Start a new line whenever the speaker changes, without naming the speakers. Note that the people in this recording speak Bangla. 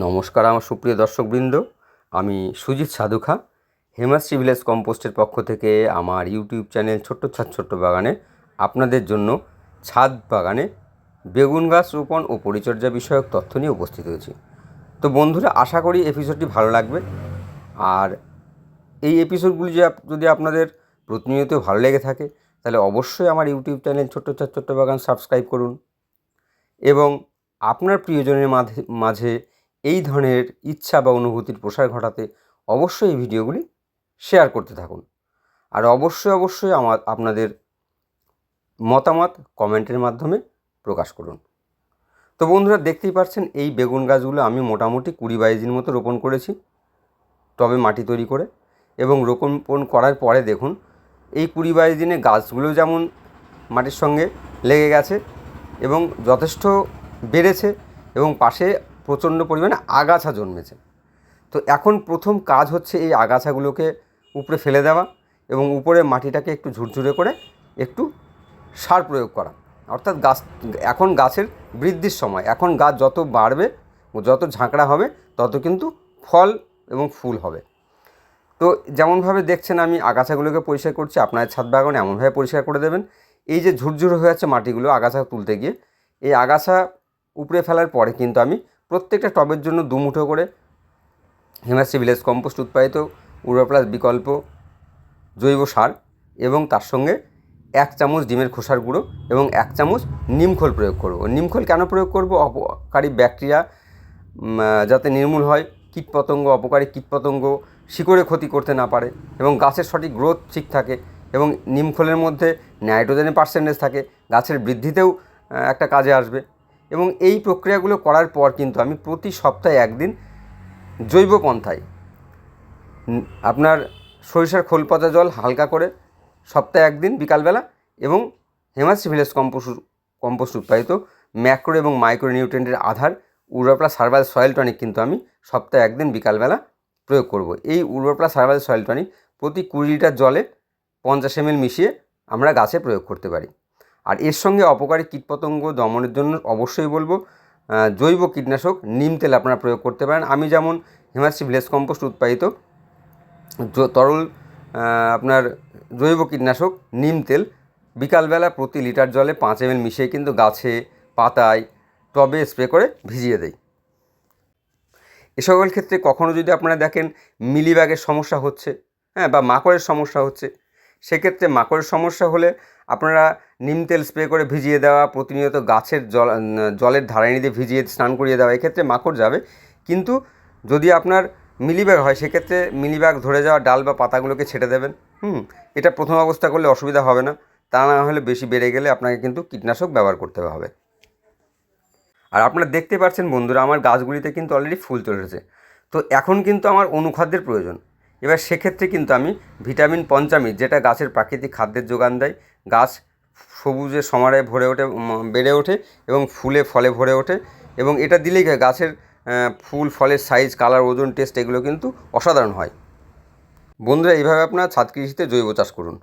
নমস্কার আমার সুপ্রিয় দর্শকবৃন্দ, আমি সুজিত সাধুখা হেমাশ্রী ভিলেজ কম্পোস্টের পক্ষ থেকে আমার ইউটিউব চ্যানেল ছোট্ট বাগানে আপনাদের জন্য ছাদ বাগানে বেগুন গাছ রোপণ ও পরিচর্যা বিষয়ক তথ্য নিয়ে উপস্থিত হয়েছি। তো বন্ধুরা, আশা করি এপিসোডটি ভালো লাগবে। আর এই এপিসোডগুলি যদি আপনাদের প্রতিনিয়ত ভালো লেগে থাকে তাহলে অবশ্যই আমার ইউটিউব চ্যানেল ছোট্ট বাগান সাবস্ক্রাইব করুন এবং আপনার প্রিয়জনের মাঝে এই ধরনের ইচ্ছা বা অনুভূতির প্রসার ঘটাতে অবশ্যই এই ভিডিওগুলি শেয়ার করতে থাকুন। আর অবশ্যই আপনাদের মতামত কমেন্টের মাধ্যমে প্রকাশ করুন। তো বন্ধুরা, দেখতেই পাচ্ছেন এই বেগুন গাছগুলো আমি মোটামুটি 20-22 দিন মতো রোপণ করেছি টবে মাটি তৈরি করে। এবং রোপণ করার পরে দেখুন এই 20-22 দিনে গাছগুলো যেমন মাটির সঙ্গে লেগে গেছে এবং যথেষ্ট বেড়েছে এবং পাশে প্রচণ্ড পরিমাণে আগাছা জন্মেছে। তো এখন প্রথম কাজ হচ্ছে এই আগাছাগুলোকে উপরে ফেলে দেওয়া এবং উপরে মাটিটাকে একটু ঝুরঝুরে করে একটু সার প্রয়োগ করা। অর্থাৎ এখন গাছের বৃদ্ধির সময়, এখন গাছ যত বাড়বে যত ঝাঁকড়া হবে তত কিন্তু ফল এবং ফুল হবে। তো যেমনভাবে দেখছেন আমি আগাছাগুলোকে পরিষ্কার করছি, আপনার ছাদ বাগানে এমনভাবে পরিষ্কার করে দেবেন এই যে ঝুরঝুরে হয়ে যাচ্ছে মাটিগুলো আগাছা তুলতে গিয়ে, এই আগাছা উপড়ে ফেলার পরে কিন্তু আমি প্রত্যেকটা টবের জন্য 2 মুঠো করে হেমাশ্রী ভিলেজ কম্পোস্ট উৎপাদিত উর্বর+ বিকল্প জৈব সার এবং তার সঙ্গে 1 চামচ ডিমের খোসার গুঁড়ো এবং 1 চামচ নিমখোল প্রয়োগ করব। নিমখোল কেন প্রয়োগ করব? অপকারী ব্যাকটেরিয়া যাতে নির্মূল হয়, অপকারী কীটপতঙ্গ শিকড়ে ক্ষতি করতে না পারে এবং গাছের সঠিক গ্রোথ ঠিক থাকে। এবং নিমখোলের মধ্যে নাইট্রোজেনের পার্সেন্টেজ থাকে, গাছের বৃদ্ধিতেও একটা কাজে আসবে। এবং এই প্রক্রিয়াগুলো করার পর কিন্তু আমি প্রতি সপ্তাহে 1 দিন জৈব পন্থায় আপনার সরিষার খোল পচা জল হালকা করে সপ্তাহে 1 দিন বিকালবেলা এবং হেমাশ্রী ভিলেজ কম্পোস্ট উৎপাদিত ম্যাক্রো এবং মাইক্রো নিউট্রিয়েন্টের আধার উর্বর+ হার্বাল সয়েল টনিক কিন্তু আমি সপ্তাহে 1 দিন বিকালবেলা প্রয়োগ করব। এই উর্বর+ হার্বাল সয়েল টনিক প্রতি 20 লিটার জলে 50 ml মিশিয়ে আমরা গাছে প্রয়োগ করতে পারি। আর এর সঙ্গে অপকারী কীটপতঙ্গ দমনের জন্য অবশ্যই বলবো জৈব কীটনাশক নিম তেল আপনারা প্রয়োগ করতে পারেন। আমি যেমন হেমাশ্রী ভিলেজ কম্পোস্ট উৎপাদিত তরল আপনার জৈব কীটনাশক নিম তেল বিকালবেলা প্রতি লিটার জলে 5 ml মিশিয়ে কিন্তু গাছে, পাতায়, টবে স্প্রে করে ভিজিয়ে দেই। এ সকল ক্ষেত্রে কখনও যদি আপনারা দেখেন মিলিবাগের সমস্যা হচ্ছে, বা মাকড়ের সমস্যা হচ্ছে, সেক্ষেত্রে মাকড়ের সমস্যা হলে আপনারা নিম তেল স্প্রে করে ভিজিয়ে দেওয়া, প্রতিনিয়ত গাছের জলের ধারানি দিয়ে ভিজিয়ে স্নান করিয়ে দেওয়া, এক্ষেত্রে মাকড় যাবে। কিন্তু যদি আপনার মিলিবাগ হয় সেক্ষেত্রে মিলিবাগ ধরে যাওয়া ডাল বা পাতাগুলোকে ছেটে দেবেন। এটা প্রথম অবস্থা করলে অসুবিধা হবে না, তা না হলে বেশি বেড়ে গেলে আপনাকে কিন্তু কীটনাশক ব্যবহার করতে হবে। আর আপনারা দেখতে পাচ্ছেন বন্ধুরা, আমার গাছগুলিতে কিন্তু অলরেডি ফুল চলেছে। তো এখন কিন্তু আমার অনুখাদ্যের প্রয়োজন। এবার সেক্ষেত্রে কিন্তু আমি ভিটামিন পঞ্চামৃত, যেটা গাছের প্রাকৃতিক খাদ্যের যোগান দেয়, গাছ সবুজে সমারে বেড়ে ওঠে এবং ফলে ভরে ওঠে এবং এটা দিলেই গাছের ফুল ফলের সাইজ, কালার, ওজন, টেস্ট এগুলো কিন্তু অসাধারণ হয়। বন্ধুরা, এইভাবে আপনারা ছাদ কৃষিতে জৈব চাষ করুন।